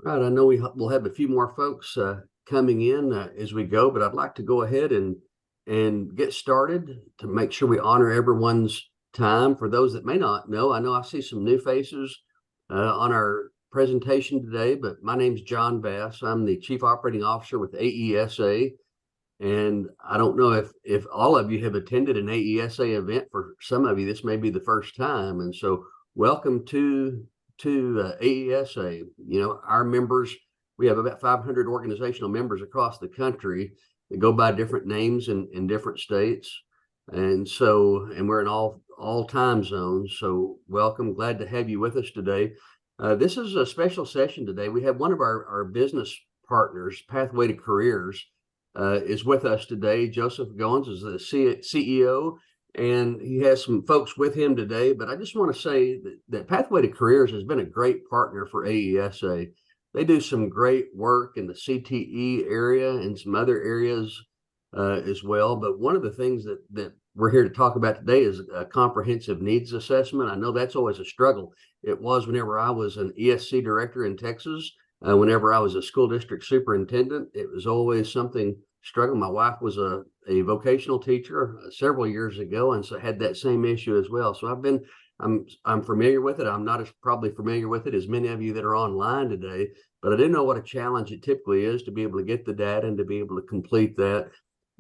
Right, I know we'll have a few more folks coming in as we go, but I'd like to go ahead and get started to make sure we honor everyone's time. For those that may not know, I know I see some new faces on our presentation today, but my name's John Bass. I'm the Chief Operating Officer with AESA, and I don't know if all of you have attended an AESA event. For some of you, this may be the first time, and so welcome to AESA. You know, our members, we have about 500 organizational members across the country that go by different names in different states. And we're in all time zones. So welcome, glad to have you with us today. This is a special session today. We have one of our business partners, Pathway to Careers, is with us today. Joseph Goins is the CEO, and he has some folks with him today. But I just want to say that Pathway to Careers has been a great partner for AESA. They do some great work in the CTE area and some other areas as well. But one of the things that we're here to talk about today is a comprehensive needs assessment. I know that's always a struggle. It was whenever I was an ESC director in Texas. Whenever I was a school district superintendent, it was always something struggle. My wife was a vocational teacher several years ago, and so had that same issue as well. So I'm familiar with it. I'm not as probably familiar with it as many of you that are online today, but I do know what a challenge it typically is to be able to get the data and to be able to complete that.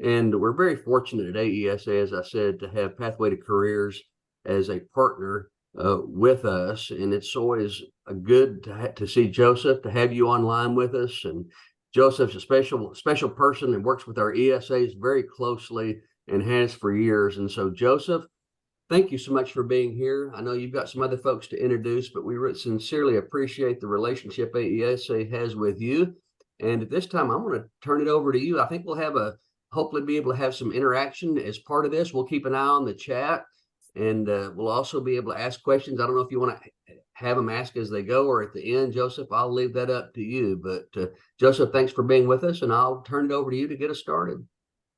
And we're very fortunate at AESA, as I said, to have Pathway to Careers as a partner with us, and it's always good to see Joseph, to have you online with us. And Joseph's a special person and works with our ESAs very closely and has for years. And so, Joseph, thank you so much for being here. I know you've got some other folks to introduce, but we sincerely appreciate the relationship AESA has with you. And at this time, I'm going to turn it over to you. I think we'll hopefully be able to have some interaction as part of this. We'll keep an eye on the chat. And we'll also be able to ask questions. I don't know if you want to have them ask as they go or at the end, Joseph. I'll leave that up to you. But Joseph, thanks for being with us, and I'll turn it over to you to get us started.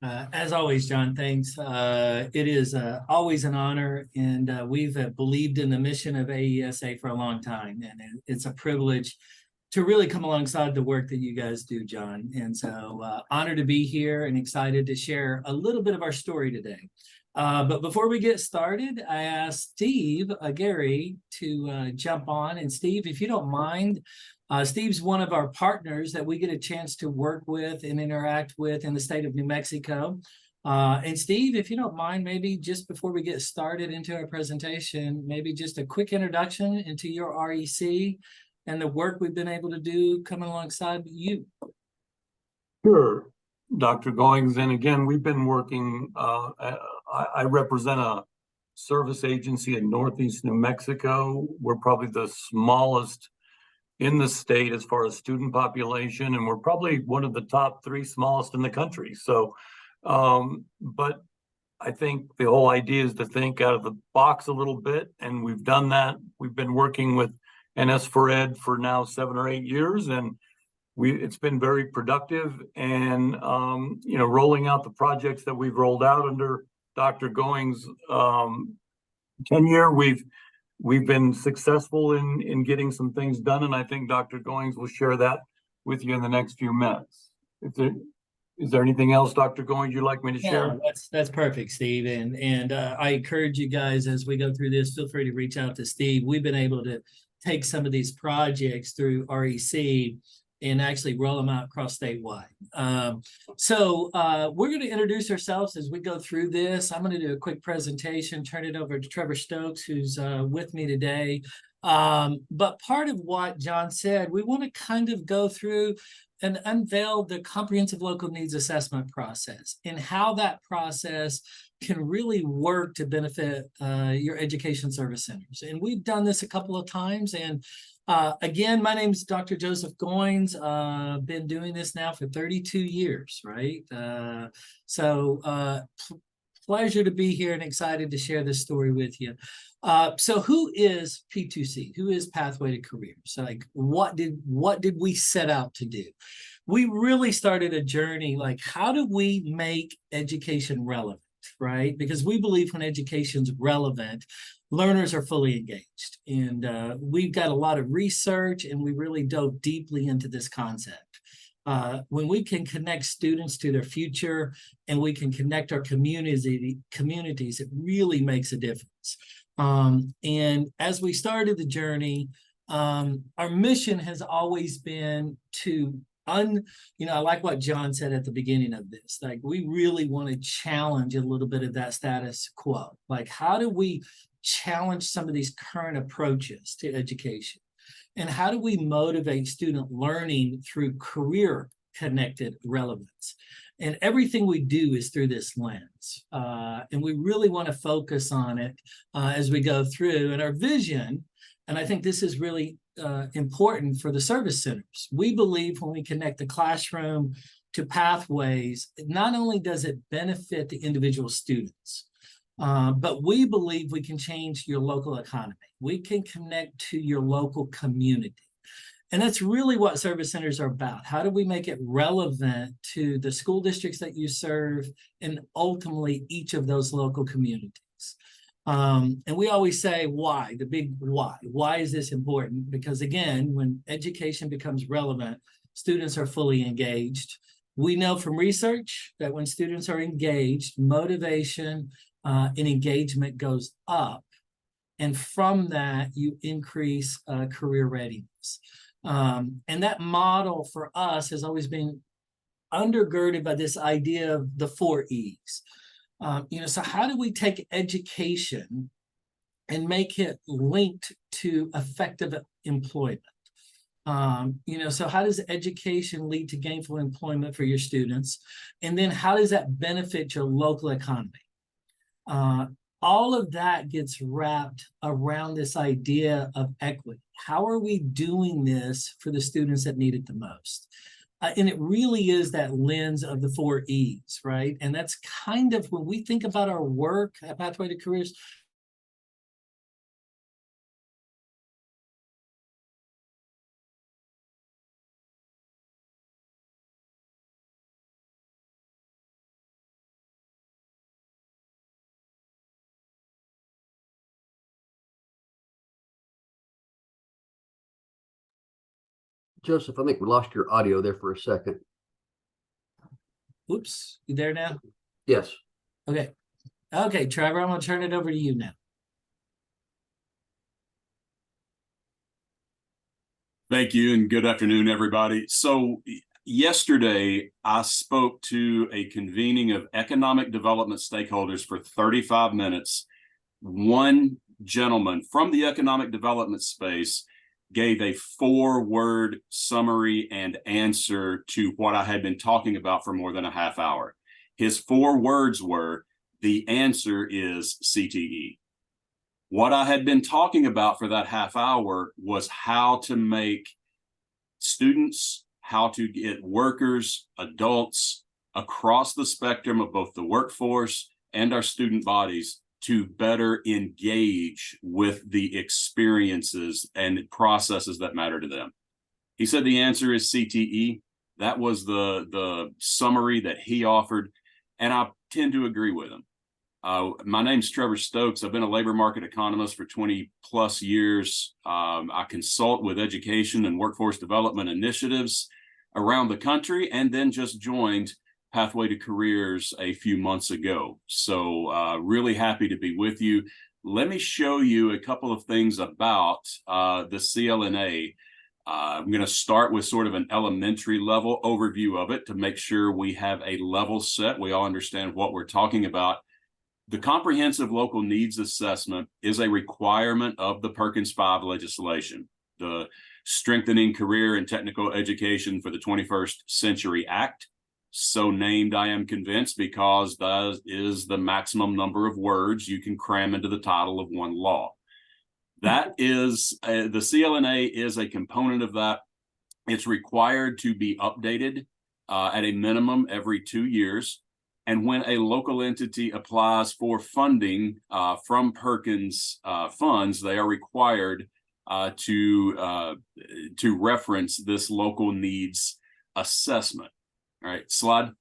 As always, John, thanks. It is always an honor, and we've believed in the mission of AESA for a long time, and it's a privilege to really come alongside the work that you guys do, John. And so honored to be here and excited to share a little bit of our story today. But before we get started, I asked Steve Gary to jump on. And Steve, if you don't mind, Steve's one of our partners that we get a chance to work with and interact with in the state of New Mexico. And Steve, if you don't mind, maybe just before we get started into our presentation, maybe just a quick introduction into your REC and the work we've been able to do coming alongside you. Sure, Dr. Goings. And again, we've been working, I represent a service agency in Northeast New Mexico. We're probably the smallest in the state as far as student population, and we're probably one of the top 3 smallest in the country. So, but I think the whole idea is to think out of the box a little bit, and we've done that. We've been working with NS4Ed for now 7 or 8 years, and it's been very productive. And rolling out the projects that we've rolled out under Dr. Goings' tenure, we've been successful in getting some things done, and I think Dr. Goings will share that with you in the next few minutes. Is there anything else, Dr. Goings, you'd like me to share? That's perfect, Steve. And I encourage you guys, as we go through this, feel free to reach out to Steve. We've been able to take some of these projects through REC and actually roll them out across statewide. So we're going to introduce ourselves as we go through this. I'm going to do a quick presentation, turn it over to Trevor Stokes, who's with me today. But part of what John said, we want to kind of go through and unveil the comprehensive local needs assessment process and how that process can really work to benefit your education service centers. And we've done this a couple of times. And again, my name is Dr. Joseph Goins. Been doing this now for 32 years, right? Pleasure to be here and excited to share this story with you. So who is P2C? Who is Pathway to Career? So like, what did we set out to do? We really started a journey like, how do we make education relevant? right? Because we believe when education's relevant, learners are fully engaged. And we've got a lot of research, and we really dove deeply into this concept. When we can connect students to their future and we can connect our communities, it really makes a difference. And as we started the journey, our mission has always been to I like what John said at the beginning of this. Like, we really want to challenge a little bit of that status quo. Like, how do we challenge some of these current approaches to education? And how do we motivate student learning through career connected relevance? And everything we do is through this lens. And we really want to focus on it as we go through. And our vision, and I think this is really important for the service centers. We believe when we connect the classroom to pathways, not only does it benefit the individual students, but we believe we can change your local economy. We can connect to your local community. And that's really what service centers are about. How do we make it relevant to the school districts that you serve and ultimately each of those local communities? And we always say why, the big why. Why is this important? Because again, when education becomes relevant, students are fully engaged. We know from research that when students are engaged, motivation and engagement goes up. And from that, you increase career readiness. And that model for us has always been undergirded by this idea of the 4 E's. So how do we take education and make it linked to effective employment? So how does education lead to gainful employment for your students? And then how does that benefit your local economy? All of that gets wrapped around this idea of equity. How are we doing this for the students that need it the most? And it really is that lens of the 4 E's, right? And that's kind of when we think about our work at Pathway to Careers. Joseph, I think we lost your audio there for a second. Oops, you there now? Yes. Okay. Okay, Trevor, I'm going to turn it over to you now. Thank you, and good afternoon, everybody. So yesterday, I spoke to a convening of economic development stakeholders for 35 minutes. One gentleman from the economic development space gave a 4-word summary and answer to what I had been talking about for more than a half hour. His 4 words were, the answer is CTE. What I had been talking about for that half hour was how to make students, how to get workers, adults across the spectrum of both the workforce and our student bodies to better engage with the experiences and processes that matter to them. He said the answer is CTE. That was the summary that he offered, and I tend to agree with him. My name's Trevor Stokes. I've been a labor market economist for 20 plus years. I consult with education and workforce development initiatives around the country, and then just joined Pathway to Careers a few months ago. So really happy to be with you. Let me show you a couple of things about the CLNA. I'm going to start with sort of an elementary level overview of it to make sure we have a level set. We all understand what we're talking about. The Comprehensive Local Needs Assessment is a requirement of the Perkins 5 legislation, the Strengthening Career and Technical Education for the 21st Century Act. So named, I am convinced, because that is the maximum number of words you can cram into the title of one law. That is, the CLNA is a component of that. It's required to be updated at a minimum every 2 years. And when a local entity applies for funding from Perkins funds, they are required to reference this local needs assessment. All right, slide.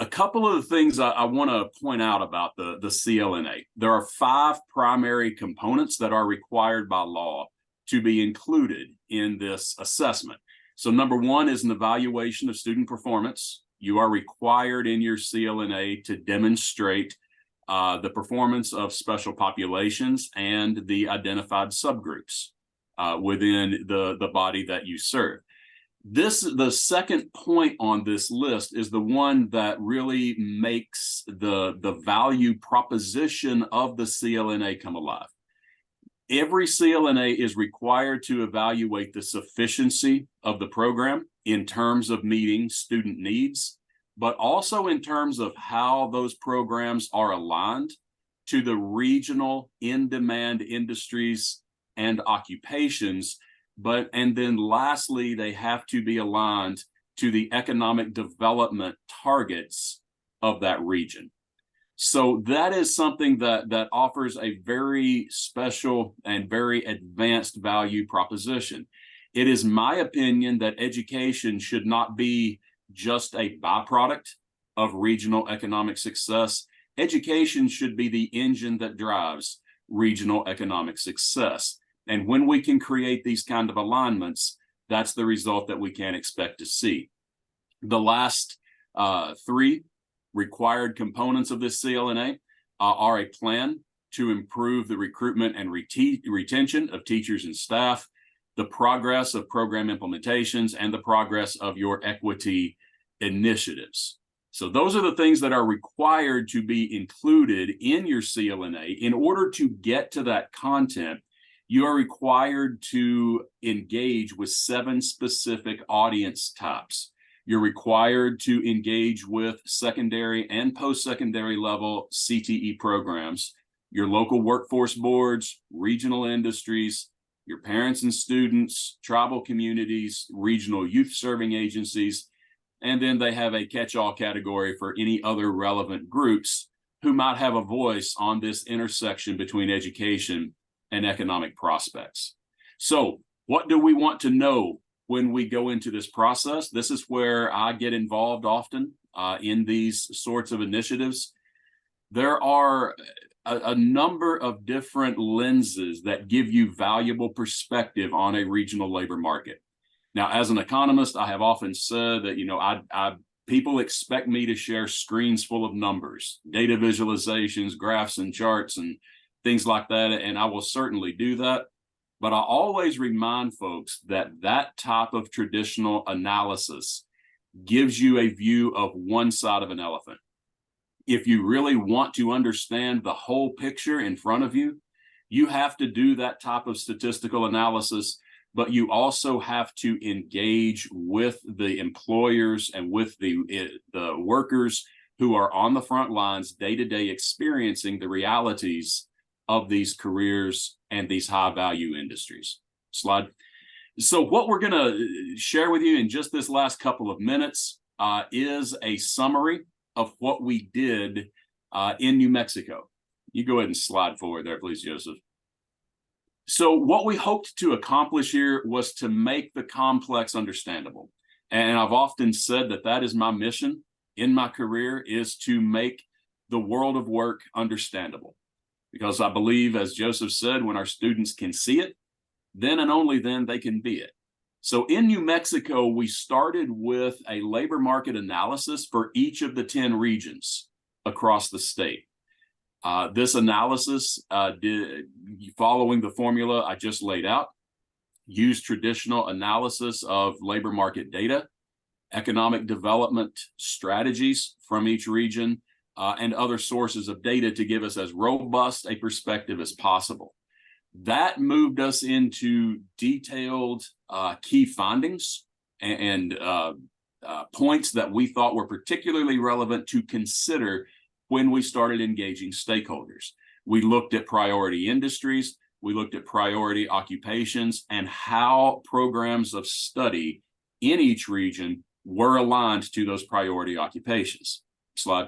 A couple of the things I want to point out about the CLNA. There are 5 primary components that are required by law to be included in this assessment. So number 1 is an evaluation of student performance. You are required in your CLNA to demonstrate the performance of special populations and the identified subgroups within the body that you serve. The second point on this list is the one that really makes the value proposition of the CLNA come alive. Every CLNA is required to evaluate the sufficiency of the program in terms of meeting student needs, but also in terms of how those programs are aligned to the regional in-demand industries and occupations. And then lastly, they have to be aligned to the economic development targets of that region. So that is something that offers a very special and very advanced value proposition. It is my opinion that education should not be just a byproduct of regional economic success. Education should be the engine that drives regional economic success. And when we can create these kind of alignments, that's the result that we can expect to see. The last 3 required components of this CLNA are a plan to improve the recruitment and retention of teachers and staff, the progress of program implementations, and the progress of your equity initiatives. So those are the things that are required to be included in your CLNA. In order to get to that content, you are required to engage with 7 specific audience types. You're required to engage with secondary and post-secondary level CTE programs, your local workforce boards, regional industries, your parents and students, tribal communities, regional youth serving agencies, and then they have a catch-all category for any other relevant groups who might have a voice on this intersection between education and economic prospects. So what do we want to know when we go into this process? This is where I get involved often in these sorts of initiatives. There are a number of different lenses that give you valuable perspective on a regional labor market. Now, as an economist, I have often said that, people expect me to share screens full of numbers, data visualizations, graphs and charts and things like that, and I will certainly do that. But I always remind folks that that type of traditional analysis gives you a view of one side of an elephant. If you really want to understand the whole picture in front of you, you have to do that type of statistical analysis, but you also have to engage with the employers and with the workers who are on the front lines day-to-day experiencing the realities of these careers and these high-value industries. Slide. So what we're going to share with you in just this last couple of minutes is a summary of what we did in New Mexico. You go ahead and slide forward there, please, Joseph. So what we hoped to accomplish here was to make the complex understandable. And I've often said that that is my mission in my career, is to make the world of work understandable. Because I believe, as Joseph said, when our students can see it, then and only then they can be it. So in New Mexico, we started with a labor market analysis for each of the 10 regions across the state. This analysis, following the formula I just laid out, used traditional analysis of labor market data, economic development strategies from each region, and other sources of data to give us as robust a perspective as possible. That moved us into detailed key findings and points that we thought were particularly relevant to consider when we started engaging stakeholders. We looked at priority industries, we looked at priority occupations, and how programs of study in each region were aligned to those priority occupations. Slide.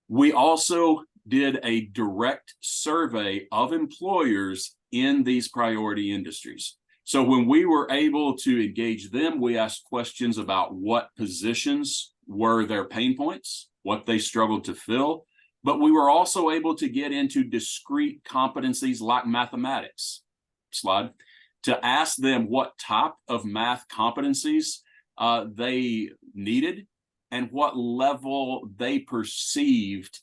We also did a direct survey of employers in these priority industries. So when we were able to engage them, we asked questions about what positions were their pain points, what they struggled to fill, but we were also able to get into discrete competencies like mathematics, slide, to ask them what type of math competencies they needed and what level they perceived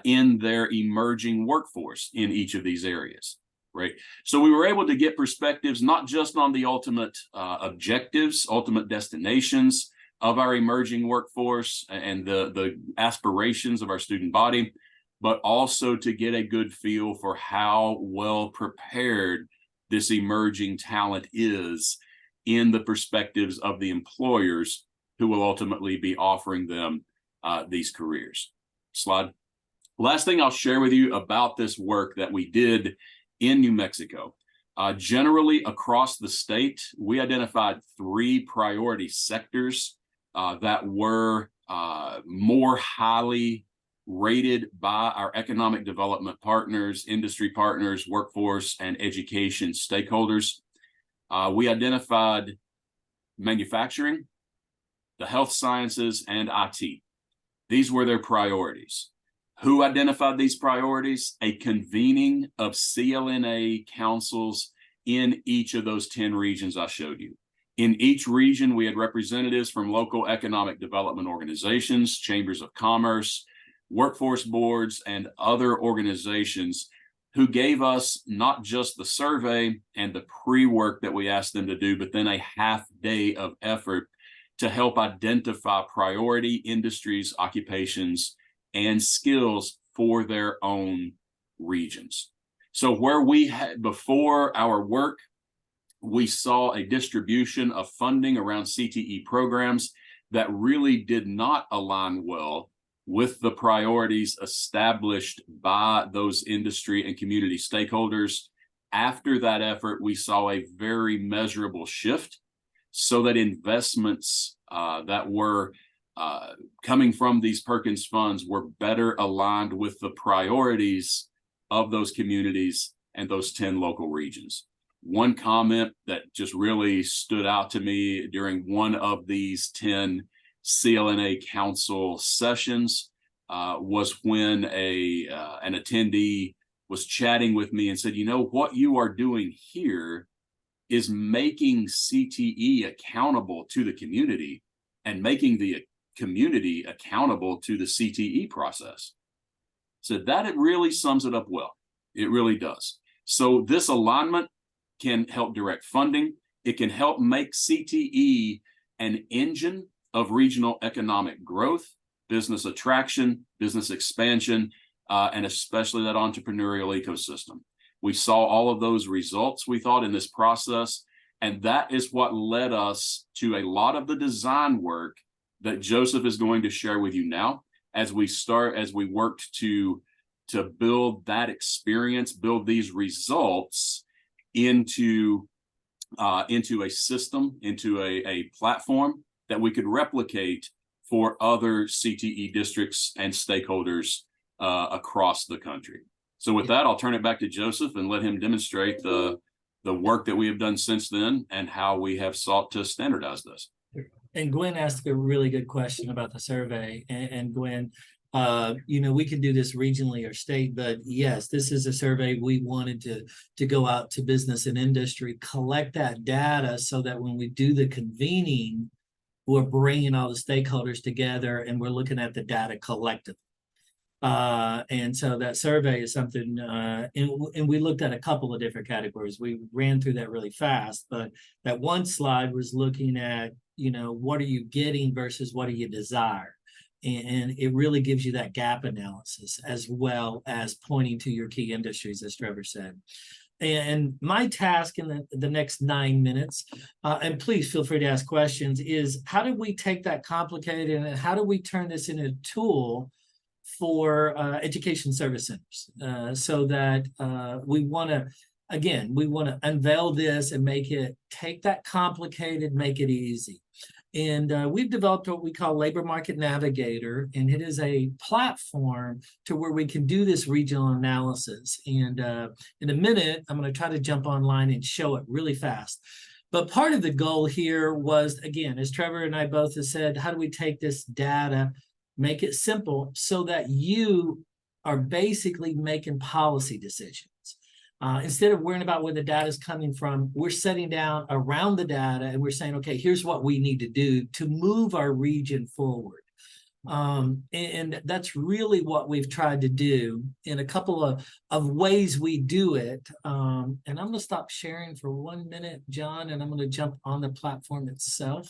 in their emerging workforce in each of these areas, right? So we were able to get perspectives not just on the ultimate objectives, ultimate destinations of our emerging workforce and the aspirations of our student body, but also to get a good feel for how well prepared this emerging talent is in the perspectives of the employers who will ultimately be offering them these careers. Slide. Last thing I'll share with you about this work that we did in New Mexico. Generally across the state, we identified 3 priority sectors that were more highly rated by our economic development partners, industry partners, workforce, and education stakeholders. We identified manufacturing, the health sciences, and IT. These were their priorities. Who identified these priorities? A convening of CLNA councils in each of those 10 regions I showed you. In each region, we had representatives from local economic development organizations, chambers of commerce, workforce boards, and other organizations who gave us not just the survey and the pre-work that we asked them to do, but then a half day of effort to help identify priority industries, occupations, and skills for their own regions. So where we had, before our work, we saw a distribution of funding around CTE programs that really did not align well with the priorities established by those industry and community stakeholders. After that effort, we saw a very measurable shift so that investments that were coming from these Perkins funds were better aligned with the priorities of those communities and those 10 local regions. One comment that just really stood out to me during one of these 10 CLNA council sessions was when an attendee was chatting with me and said, you know, what you are doing here is making CTE accountable to the community and making the community accountable to the CTE process. So that it really sums it up well. It really does. So this alignment can help direct funding. It can help make CTE an engine of regional economic growth, business attraction, business expansion, and especially that entrepreneurial ecosystem. We saw all of those results, we thought, in this process, and that is what led us to a lot of the design work that Joseph is going to share with you now as we worked to build that experience, build these results into a system, into a platform that we could replicate for other CTE districts and stakeholders across the country. So with that, I'll turn it back to Joseph and let him demonstrate the work that we have done since then and how we have sought to standardize this. And Gwen asked a really good question about the survey. And Gwen, you know, we can do this regionally or state, but yes, this is a survey we wanted to go out to business and industry, collect that data so that when we do the convening, we're bringing all the stakeholders together and we're looking at the data collectively. And so that survey is something, and we looked at a couple of different categories. We ran through that really fast, but that one slide was looking at, you know, what are you getting versus what do you desire? And it really gives you that gap analysis as well as pointing to your key industries, as Trevor said. And my task in the next 9 minutes, and please feel free to ask questions, is how do we take that complicated and how do we turn this into a tool for education service centers so that we want to unveil this and take that complicated, make it easy. And we've developed what we call Labor Market Navigator, and it is a platform to where we can do this regional analysis. And in a minute, I'm going to try to jump online and show it really fast. But part of the goal here was, again, as Trevor and I both have said, how do we take this data, make it simple so that you are basically making policy decisions? Instead of worrying about where the data is coming from, we're sitting down around the data and we're saying, okay, here's what we need to do to move our region forward. And that's really what we've tried to do in a couple of ways we do it. And I'm going to stop sharing for 1 minute, John, and I'm going to jump on the platform itself.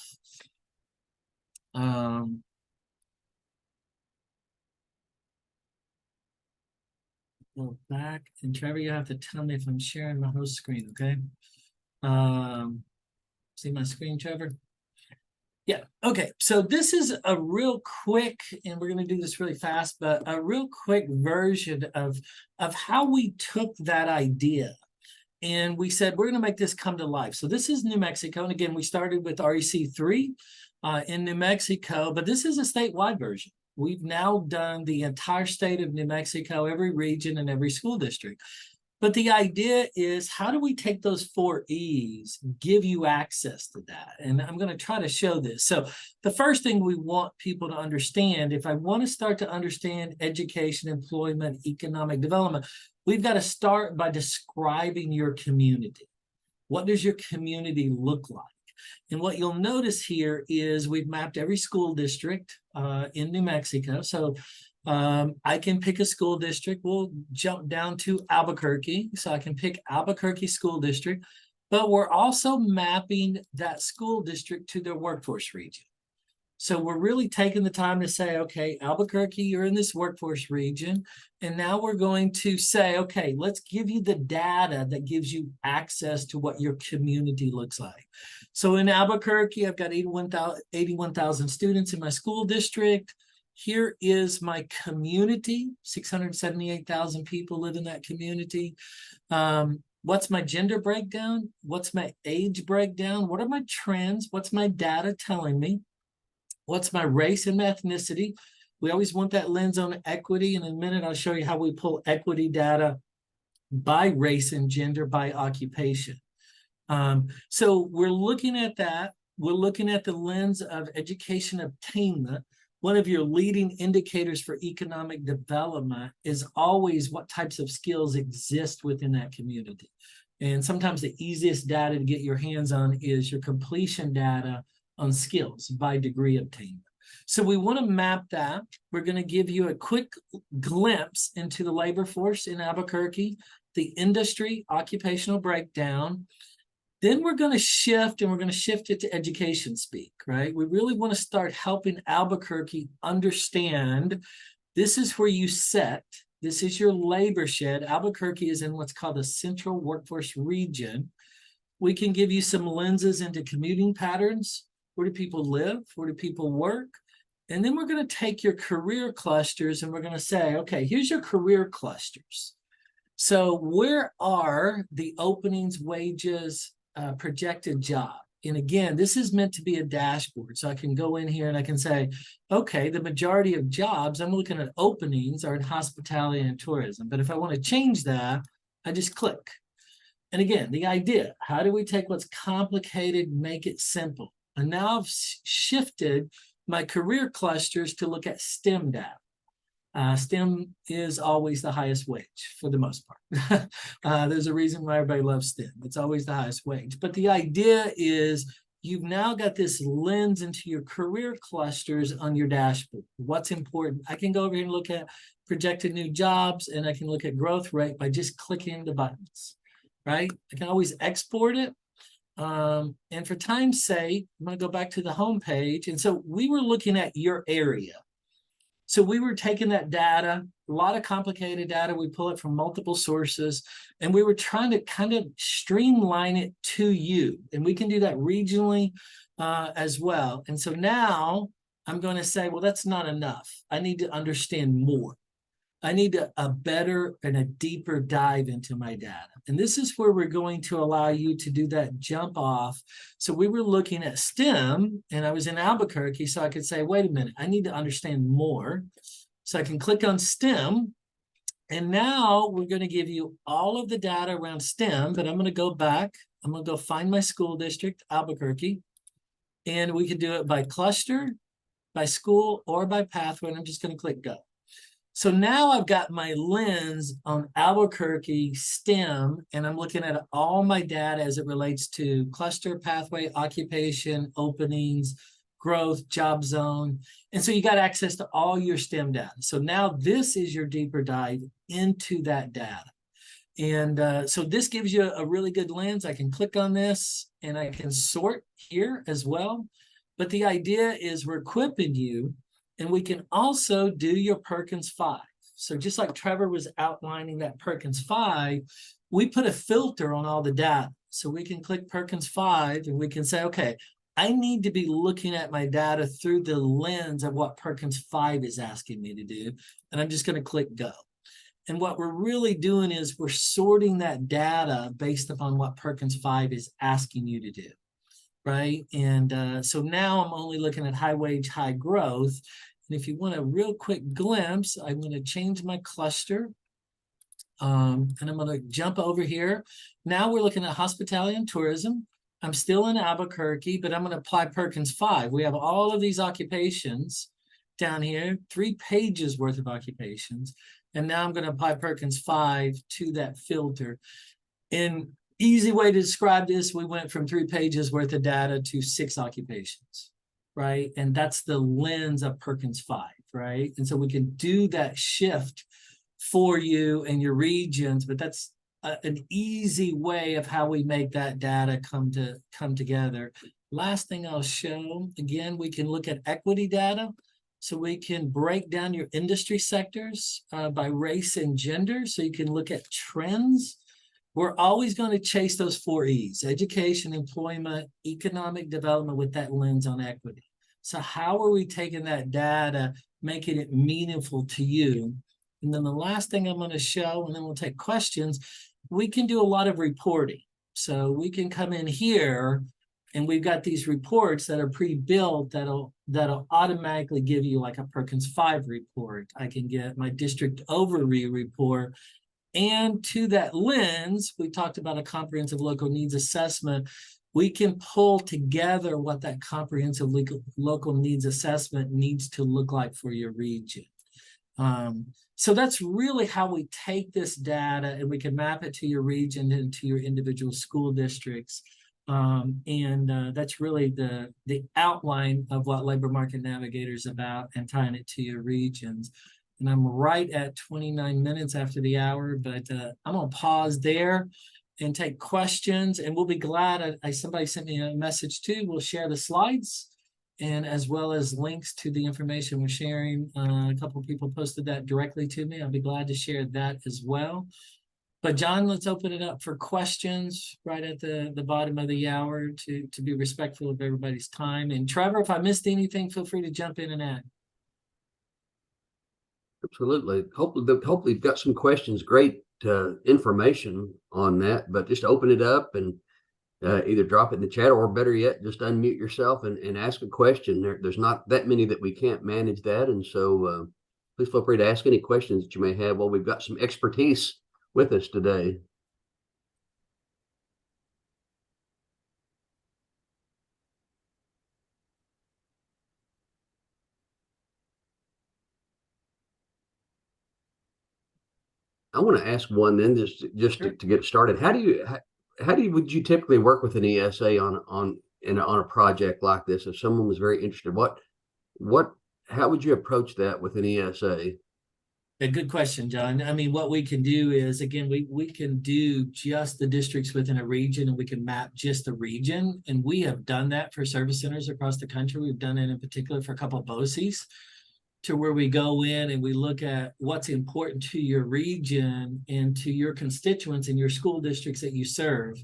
Go back, and Trevor, you have to tell me if I'm sharing my host screen, okay? See my screen, Trevor? Yeah, okay, so this is a real quick, and we're going to do this really fast, but a real quick version of how we took that idea and we said, we're going to make this come to life. So this is New Mexico, and again, we started with REC 3 in New Mexico, but this is a statewide version. We've now done the entire state of New Mexico, every region and every school district. But the idea is, how do we take those 4 E's, give you access to that? And I'm going to try to show this. So the first thing we want people to understand, if I want to start to understand education, employment, economic development, we've got to start by describing your community. What does your community look like? And what you'll notice here is we've mapped every school district in New Mexico. So I can pick a school district. We'll jump down to Albuquerque. So I can pick Albuquerque School District, but we're also mapping that school district to their workforce region. So we're really taking the time to say, okay, Albuquerque, you're in this workforce region. And now we're going to say, okay, let's give you the data that gives you access to what your community looks like. So in Albuquerque, I've got 81,000 students in my school district. Here is my community, 678,000 people live in that community. What's my gender breakdown? What's my age breakdown? What are my trends? What's my data telling me? What's my race and ethnicity? We always want that lens on equity. And in a minute, I'll show you how we pull equity data by race and gender, by occupation. So we're looking at that. We're looking at the lens of education attainment. One of your leading indicators for economic development is always what types of skills exist within that community. And sometimes the easiest data to get your hands on is your completion data on skills by degree obtainment. So we want to map that. We're going to give you a quick glimpse into the labor force in Albuquerque, the industry occupational breakdown. Then we're going to shift, and we're going to shift it to education speak, right? We really want to start helping Albuquerque understand this is where you set, this is your labor shed. Albuquerque is in what's called the central workforce region. We can give you some lenses into commuting patterns. Where do people live? Where do people work? And then we're going to take your career clusters and we're going to say, okay, here's your career clusters. So where are the openings, wages, projected job? And again, this is meant to be a dashboard. So I can go in here and I can say, okay, the majority of jobs I'm looking at openings are in hospitality and tourism. But if I want to change that, I just click. And again, the idea, how do we take what's complicated, make it simple? And now I've shifted my career clusters to look at STEM data. STEM is always the highest wage for the most part. There's a reason why everybody loves STEM. It's always the highest wage. But the idea is you've now got this lens into your career clusters on your dashboard. What's important? I can go over here and look at projected new jobs, and I can look at growth rate by just clicking the buttons, right? I can always export it. And for time's sake, I'm going to go back to the home page. And so we were looking at your area. So we were taking that data, a lot of complicated data. We pull it from multiple sources, and we were trying to kind of streamline it to you. And we can do that regionally as well. And so now I'm going to say, well, that's not enough. I need to understand more. I need a better and a deeper dive into my data. And this is where we're going to allow you to do that jump off. So we were looking at STEM, and I was in Albuquerque, so I could say, wait a minute, I need to understand more. So I can click on STEM, and now we're going to give you all of the data around STEM, but I'm going to go back I'm gonna go find my school district, Albuquerque. And we can do it by cluster, by school, or by pathway. And I'm just gonna click go. So now I've got my lens on Albuquerque STEM, and I'm looking at all my data as it relates to cluster, pathway, occupation, openings, growth, job zone. And so you got access to all your STEM data. So now this is your deeper dive into that data. And so this gives you a really good lens. I can click on this and I can sort here as well. But the idea is we're equipping you, and we can also do your Perkins 5. So just like Trevor was outlining that Perkins 5, we put a filter on all the data. So we can click Perkins 5 and we can say, okay, I need to be looking at my data through the lens of what Perkins 5 is asking me to do. And I'm just going to click go. And what we're really doing is we're sorting that data based upon what Perkins 5 is asking you to do, right? And so now I'm only looking at high wage, high growth. And if you want a real quick glimpse, I'm going to change my cluster. And I'm going to jump over here. Now we're looking at hospitality and tourism. I'm still in Albuquerque, but I'm going to apply Perkins 5. We have all of these occupations down here, 3 pages worth of occupations. And now I'm going to apply Perkins 5 to that filter. In easy way to describe this, we went from 3 pages worth of data to 6 occupations, right? And that's the lens of Perkins 5, right? And so we can do that shift for you and your regions, but that's an easy way of how we make that data come together. Last thing I'll show, again, we can look at equity data. So we can break down your industry sectors by race and gender. So you can look at trends. We're always going to chase those 4 E's: education, employment, economic development, with that lens on equity. So how are we taking that data, making it meaningful to you? And then the last thing I'm going to show, and then we'll take questions, we can do a lot of reporting. So we can come in here and we've got these reports that are pre-built that'll automatically give you like a Perkins 5 report. I can get my district overview report. And to that lens, we talked about a comprehensive local needs assessment. We can pull together what that comprehensive local needs assessment needs to look like for your region. So that's really how we take this data and we can map it to your region and to your individual school districts. That's really the outline of what Labor Market Navigator is about, and tying it to your regions. And I'm right at 29 minutes after the hour, but I'm gonna pause there and take questions, and we'll be glad. Somebody sent me a message too. We'll share the slides, and as well as links to the information we're sharing. A couple of people posted that directly to me. I'll be glad to share that as well. But John, let's open it up for questions right at the bottom of the hour to be respectful of everybody's time. And Trevor, if I missed anything, feel free to jump in and add. Absolutely. Hopefully you've got some questions. Great information on that, but just open it up and either drop it in the chat, or better yet, just unmute yourself and ask a question. There's not that many that we can't manage that. And so please feel free to ask any questions that you may have. Well, we've got some expertise with us today. I want to ask one then, just to get started. Would you typically work with an ESA on a project like this? If someone was very interested, how would you approach that with an ESA? A good question, John. I mean, what we can do is, again, we can do just the districts within a region, and we can map just the region. And we have done that for service centers across the country. We've done it in particular for a couple of BOCES, to where we go in and we look at what's important to your region and to your constituents and your school districts that you serve.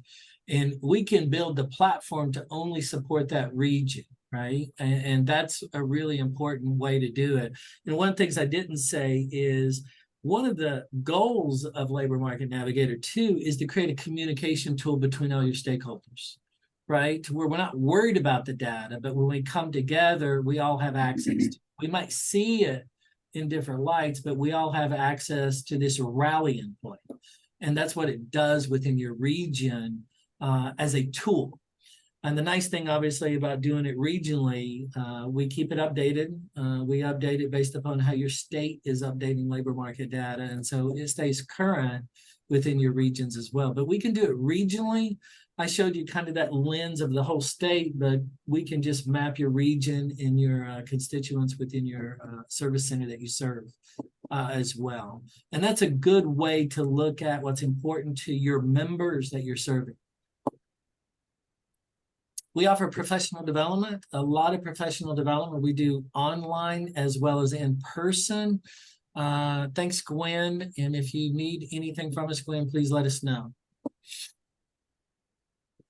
And we can build the platform to only support that region, right? And that's a really important way to do it. And one of the things I didn't say is, one of the goals of Labor Market Navigator too is to create a communication tool between all your stakeholders, right? To where we're not worried about the data, but when we come together, we all have access to it. We might see it in different lights, but we all have access to this rallying point. And that's what it does within your region. as a tool. And the nice thing, obviously, about doing it regionally, we keep it updated. We update it based upon how your state is updating labor market data. And so it stays current within your regions as well. But we can do it regionally. I showed you kind of that lens of the whole state, but we can just map your region and your constituents within your service center that you serve as well. And that's a good way to look at what's important to your members that you're serving. We offer professional development, a lot of professional development. We do online as well as in person. Thanks, Gwen. And if you need anything from us, Gwen, please let us know.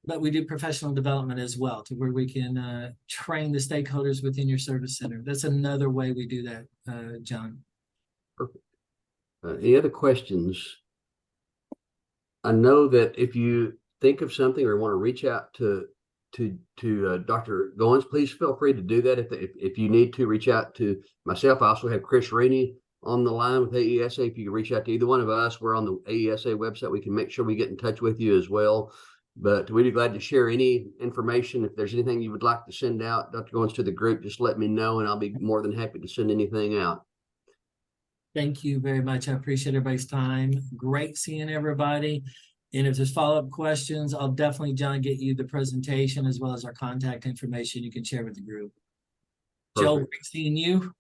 But we do professional development as well, to where we can train the stakeholders within your service center. That's another way we do that, John. Perfect. Any other questions? I know that if you think of something or want to reach out to Dr. Goins, please feel free to do that. If you need to reach out to myself, I also have Chris Rainey on the line with AESA. If you can reach out to either one of us, we're on the AESA website. We can make sure we get in touch with you as well. But we'd be glad to share any information. If there's anything you would like to send out, Dr. Goins, to the group, just let me know, and I'll be more than happy to send anything out. Thank you very much. I appreciate everybody's time. Great seeing everybody. And if there's follow-up questions, I'll definitely, John, get you the presentation as well as our contact information you can share with the group. Joe, great seeing you.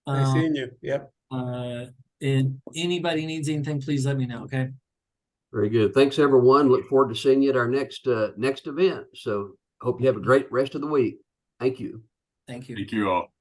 Nice seeing you. Yep. And anybody needs anything, please let me know, okay? Very good. Thanks, everyone. Look forward to seeing you at our next event. So hope you have a great rest of the week. Thank you. Thank you. Thank you all.